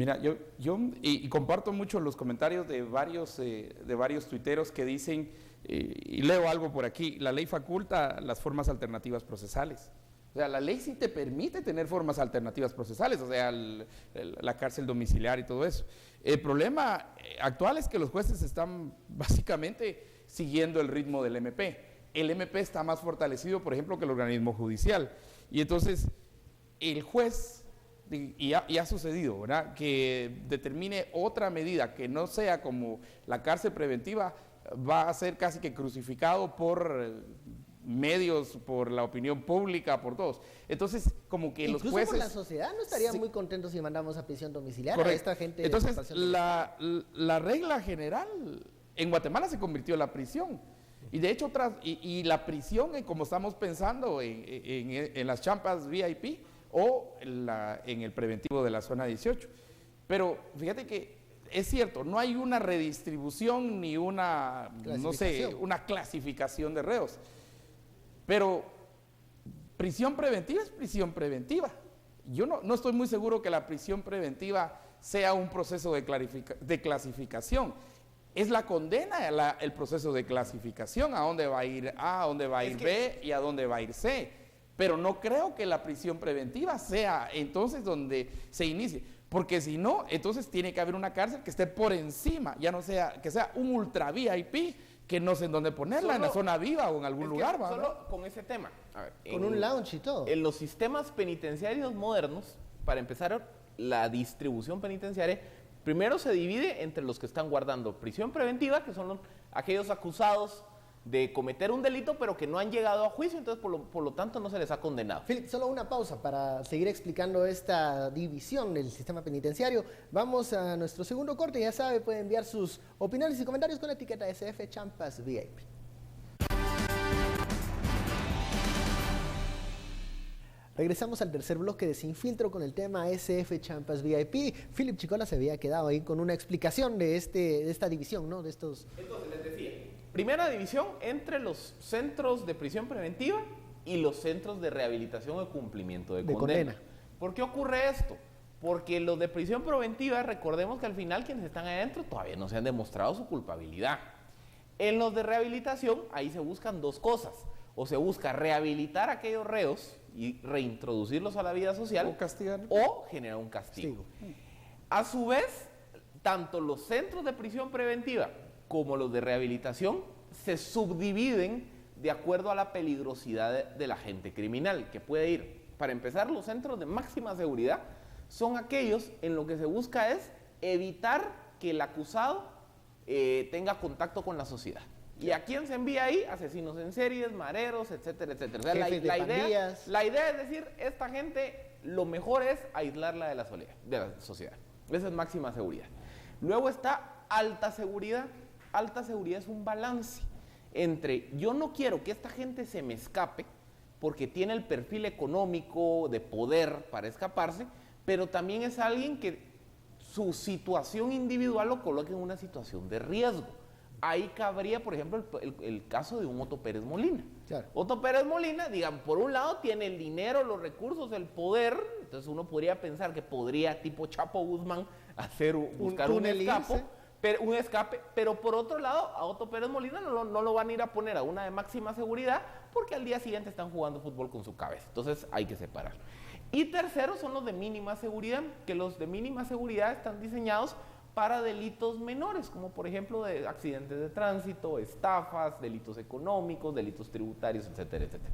Mira, yo comparto mucho los comentarios de varios tuiteros que dicen, y leo algo por aquí, la ley faculta las formas alternativas procesales. O sea, la ley sí te permite tener formas alternativas procesales, o sea, la cárcel domiciliar y todo eso. El problema actual es que los jueces están básicamente siguiendo el ritmo del MP. El MP está más fortalecido, por ejemplo, que el organismo judicial. Y entonces, el juez, y ha sucedido, ¿verdad?, que determine otra medida que no sea como la cárcel preventiva, va a ser casi que crucificado por medios, por la opinión pública, por todos. Entonces, como que incluso los jueces... por la sociedad no estaría muy contentos si mandamos a prisión domiciliaria. Correcto. A esta gente. Entonces, la regla general en Guatemala se convirtió en la prisión. Y de hecho, la prisión, como estamos pensando en las champas VIP o en el preventivo de la zona 18. Pero fíjate que es cierto, no hay una redistribución ni una clasificación de reos. Pero prisión preventiva es prisión preventiva. Yo no estoy muy seguro que la prisión preventiva sea un proceso de clasificación. Es la condena el proceso de clasificación, a dónde va a ir A, a dónde va a ir B y a dónde va a ir C. Pero no creo que la prisión preventiva sea entonces donde se inicie. Porque si no, entonces tiene que haber una cárcel que esté por encima, ya no sea, que sea un ultra VIP, que no sé en dónde ponerla, en la zona viva o en algún lugar. Solo con ese tema. A ver, con un lounge y todo. En los sistemas penitenciarios modernos, para empezar, la distribución penitenciaria, primero se divide entre los que están guardando prisión preventiva, que son aquellos acusados de cometer un delito, pero que no han llegado a juicio, entonces por lo tanto no se les ha condenado. Philip, solo una pausa para seguir explicando esta división del sistema penitenciario. Vamos a nuestro segundo corte, ya sabe, puede enviar sus opiniones y comentarios con la etiqueta SF Champas VIP. Regresamos al tercer bloque de Sin Filtro con el tema SF Champas VIP. Philip Chicola se había quedado ahí con una explicación de esta división, ¿no? De estos... Entonces les decía, primera división entre los centros de prisión preventiva y los centros de rehabilitación o cumplimiento de condena. ¿Por qué ocurre esto? Porque los de prisión preventiva, recordemos que al final quienes están adentro todavía no se han demostrado su culpabilidad. En los de rehabilitación, ahí se buscan dos cosas. O se busca rehabilitar a aquellos reos y reintroducirlos a la vida social, o castigar, o generar un castigo. A su vez, tanto los centros de prisión preventiva como los de rehabilitación se subdividen de acuerdo a la peligrosidad de la gente criminal, que puede ir. Para empezar, los centros de máxima seguridad son aquellos en lo que se busca es evitar que el acusado tenga contacto con la sociedad. ¿Y a quién se envía ahí? Asesinos en series, mareros, etcétera, etcétera. O sea, la idea es decir, esta gente, lo mejor es aislarla de la sociedad. Esa es máxima seguridad. Luego está alta seguridad. Alta seguridad es un balance entre yo no quiero que esta gente se me escape porque tiene el perfil económico de poder para escaparse, pero también es alguien que su situación individual lo coloca en una situación de riesgo. Ahí cabría, por ejemplo, el caso de un Otto Pérez Molina. Claro. Otto Pérez Molina, digamos, por un lado tiene el dinero, los recursos, el poder, entonces uno podría pensar que podría, tipo Chapo Guzmán, buscar un escape, pero por otro lado, a Otto Pérez Molina no lo van a ir a poner a una de máxima seguridad, porque al día siguiente están jugando fútbol con su cabeza, entonces hay que separar. Y tercero son los de mínima seguridad, que los de mínima seguridad están diseñados para delitos menores, como por ejemplo de accidentes de tránsito, estafas, delitos económicos, delitos tributarios, etcétera, etcétera.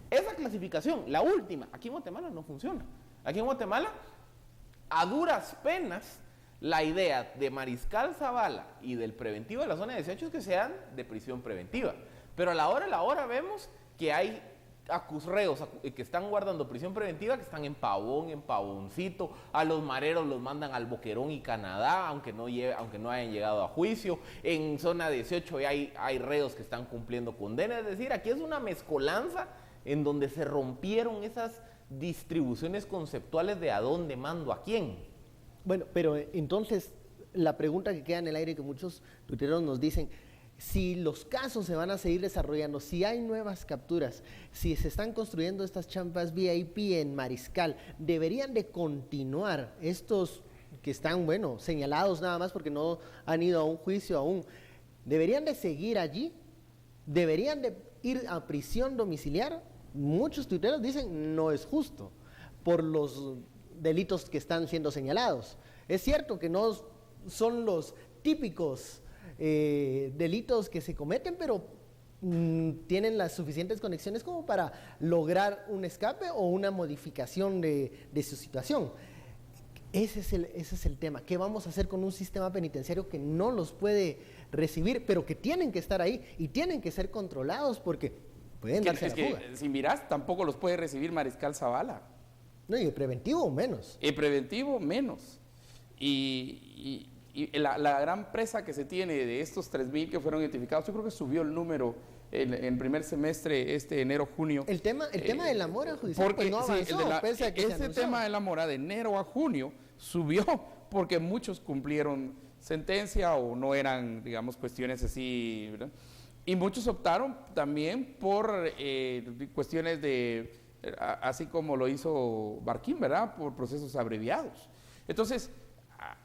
Esa clasificación, la última, aquí en Guatemala no funciona. Aquí en Guatemala, a duras penas, la idea de Mariscal Zavala y del preventivo de la zona 18 es que sean de prisión preventiva. Pero a la hora vemos que hay reos que están guardando prisión preventiva, que están en Pavón, en Pavoncito, a los mareros los mandan al Boquerón y Canadá, aunque no hayan llegado a juicio. En zona 18 hay reos que están cumpliendo condena, es decir, aquí es una mezcolanza en donde se rompieron esas distribuciones conceptuales de a dónde mando a quién. Bueno, pero entonces la pregunta que queda en el aire, que muchos tuiteros nos dicen: si los casos se van a seguir desarrollando, si hay nuevas capturas, si se están construyendo estas champas VIP en Mariscal, ¿deberían de continuar estos que están, bueno, señalados nada más porque no han ido a un juicio aún, ¿deberían de seguir allí? ¿Deberían de ir a prisión domiciliar? Muchos tuiteros dicen no es justo por los delitos que están siendo señalados. Es cierto que no son los típicos delitos que se cometen, pero tienen las suficientes conexiones como para lograr un escape o una modificación de su situación. Ese es el tema. ¿Qué vamos a hacer con un sistema penitenciario que no los puede recibir, pero que tienen que estar ahí y tienen que ser controlados porque pueden darse la fuga? Si miras, tampoco los puede recibir Mariscal Zavala. No, y el preventivo menos. El preventivo menos. Y la gran presa que se tiene de estos 3,000 que fueron identificados, yo creo que subió el número en primer semestre, enero-junio. El tema de la mora judicial porque, pues no avanzó, pese a que ese tema de la mora de enero a junio subió porque muchos cumplieron sentencia o no eran, digamos, cuestiones así, ¿verdad? Y muchos optaron también por cuestiones de, así como lo hizo Barquín, ¿verdad? Por procesos abreviados. Entonces,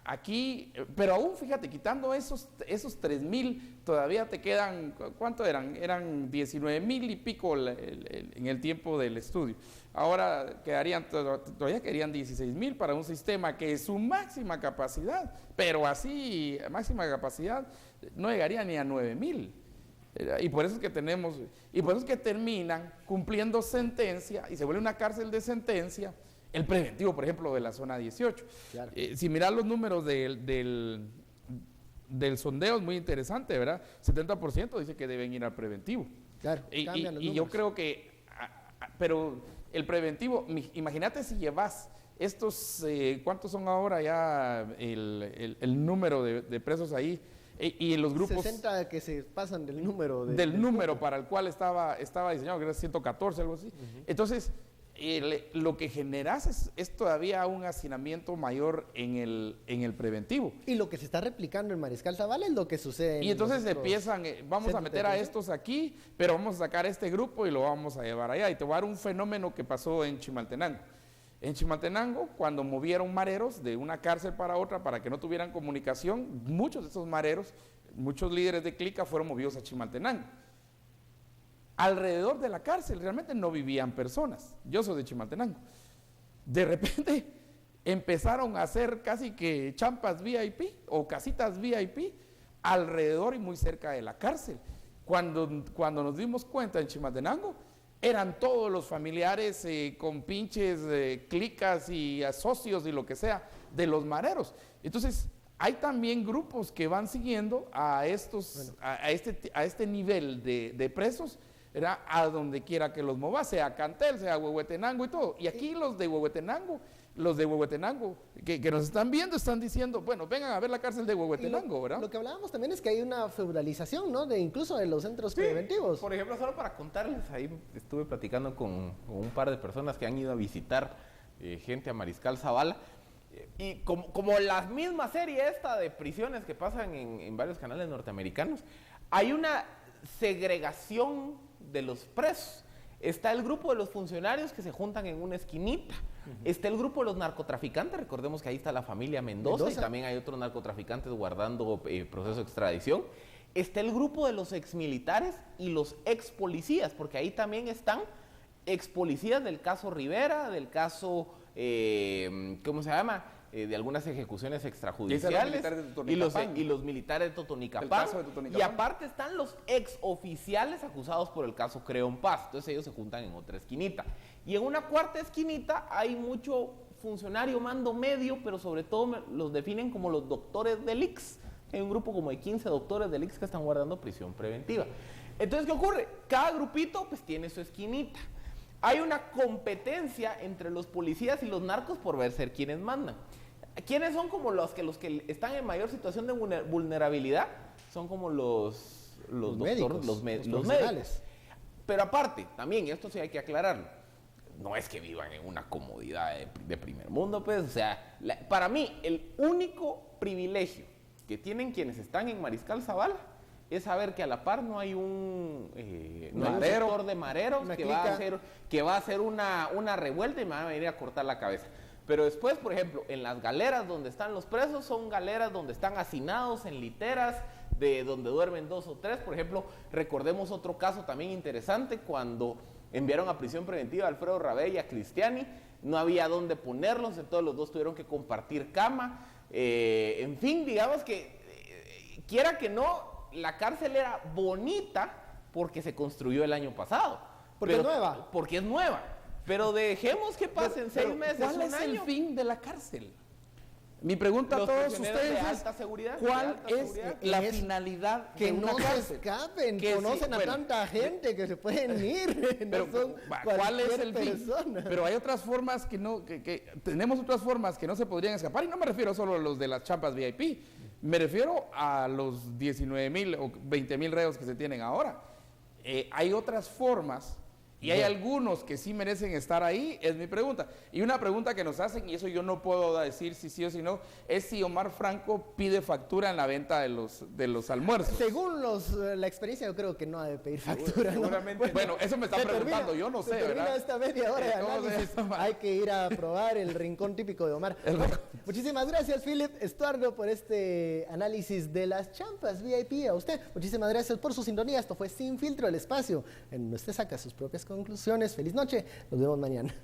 aquí, pero aún fíjate, quitando esos 3,000, todavía te quedan, ¿cuánto eran? Eran 19,000 y pico en el tiempo del estudio. Ahora todavía quedarían 16,000 para un sistema que es su máxima capacidad, pero así, máxima capacidad, no llegaría ni a 9,000. Y por eso es que terminan cumpliendo sentencia y se vuelve una cárcel de sentencia. El preventivo, por ejemplo, de la zona 18. Claro. Si miras los números del sondeo, es muy interesante, ¿verdad? 70% dice que deben ir al preventivo. Claro, y yo creo que, pero el preventivo, imagínate si llevas estos, ¿cuántos son ahora ya el número de presos ahí? Y en los grupos... 60 que se pasan del número. Del número para el cual estaba diseñado, que era 114, algo así. Entonces... lo que generas es todavía un hacinamiento mayor en el preventivo. Y lo que se está replicando en Mariscal Zavala es lo que sucede. Y entonces empiezan, vamos a meter a estos aquí, pero vamos a sacar este grupo y lo vamos a llevar allá. Y te voy a dar un fenómeno que pasó en Chimaltenango. En Chimaltenango, cuando movieron mareros de una cárcel para otra para que no tuvieran comunicación, muchos de esos mareros, muchos líderes de clica fueron movidos a Chimaltenango. Alrededor de la cárcel realmente no vivían personas. Yo soy de Chimaltenango. De repente empezaron a hacer casi que champas VIP o casitas VIP alrededor y muy cerca de la cárcel. Cuando nos dimos cuenta en Chimaltenango, eran todos los familiares con pinches clicas y socios y lo que sea de los mareros. Entonces, hay también grupos que van siguiendo a este nivel de presos, era a donde quiera que los mueva, sea Cantel, sea Huehuetenango y todo. Y aquí los de Huehuetenango, que nos están viendo, están diciendo, bueno, vengan a ver la cárcel de Huehuetenango, ¿verdad? Lo que hablábamos también es que hay una feudalización, ¿no? Incluso de los centros preventivos. Por ejemplo, solo para contarles, ahí estuve platicando con un par de personas que han ido a visitar gente a Mariscal Zavala. Y como la misma serie esta de prisiones que pasan en varios canales norteamericanos, hay una segregación de los presos. Está el grupo de los funcionarios que se juntan en una esquinita. Está el grupo de los narcotraficantes, recordemos que ahí está la familia Mendoza. Y también hay otros narcotraficantes guardando proceso de extradición. Está el grupo de los exmilitares y los expolicías, porque ahí también están expolicías del caso Rivera, del caso, ¿cómo se llama? De algunas ejecuciones extrajudiciales y los militares de Totonicapán. Y aparte están los exoficiales acusados por el caso Creón Paz. Entonces ellos se juntan en otra esquinita. Y en una cuarta esquinita hay mucho funcionario mando medio, pero sobre todo los definen como los doctores del IX. Hay un grupo como de 15 doctores del IX que están guardando prisión preventiva. Entonces, ¿qué ocurre? Cada grupito pues tiene su esquinita. Hay una competencia entre los policías y los narcos por ser quienes mandan. ¿Quiénes son como los que están en mayor situación de vulnerabilidad? Son como los doctores, los médicos. Pero aparte, también, esto sí hay que aclararlo, no es que vivan en una comodidad de primer mundo, pues, o sea, para mí, el único privilegio que tienen quienes están en Mariscal Zavala es saber que a la par no hay un sector de mareros que va a hacer una revuelta y me van a venir a cortar la cabeza. Pero después, por ejemplo, en las galeras donde están los presos, son galeras donde están hacinados en literas, de donde duermen 2 o 3. Por ejemplo, recordemos otro caso también interesante, cuando enviaron a prisión preventiva a Alfredo Rabé y a Cristiani, no había dónde ponerlos, entonces los dos tuvieron que compartir cama. En fin, digamos que, quiera que no, la cárcel era bonita porque se construyó el año pasado. Porque es nueva. Porque es nueva. Pero dejemos que pasen 6 meses, ¿cuál es el fin de la cárcel? Mi pregunta a todos ustedes es, ¿cuál es la finalidad que de una no se cárcel? escapen? Que Conocen a tanta gente que se pueden ir. Pero, no son ¿cuál es el persona. fin? Pero hay otras formas que tenemos otras formas que no se podrían escapar, y no me refiero solo a los de las champas VIP, me refiero a los 19,000 o 20,000 reos que se tienen ahora. Hay otras formas. Y hay algunos que sí merecen estar ahí, es mi pregunta. Y una pregunta que nos hacen, y eso yo no puedo decir si sí o si no, es si Omar Franco pide factura en la venta de los almuerzos. Según la experiencia, yo creo que no ha de pedir factura. Seguramente. Bueno, eso me está preguntando, yo no sé, ¿verdad? Esta media hora de análisis, hay que ir a probar el rincón típico de Omar. Bueno, muchísimas gracias, Philip Estuardo, por este análisis de las champas VIP. A usted, muchísimas gracias por su sintonía. Esto fue Sin Filtro, el espacio en donde usted saca sus propias conclusiones. Feliz noche, nos vemos mañana.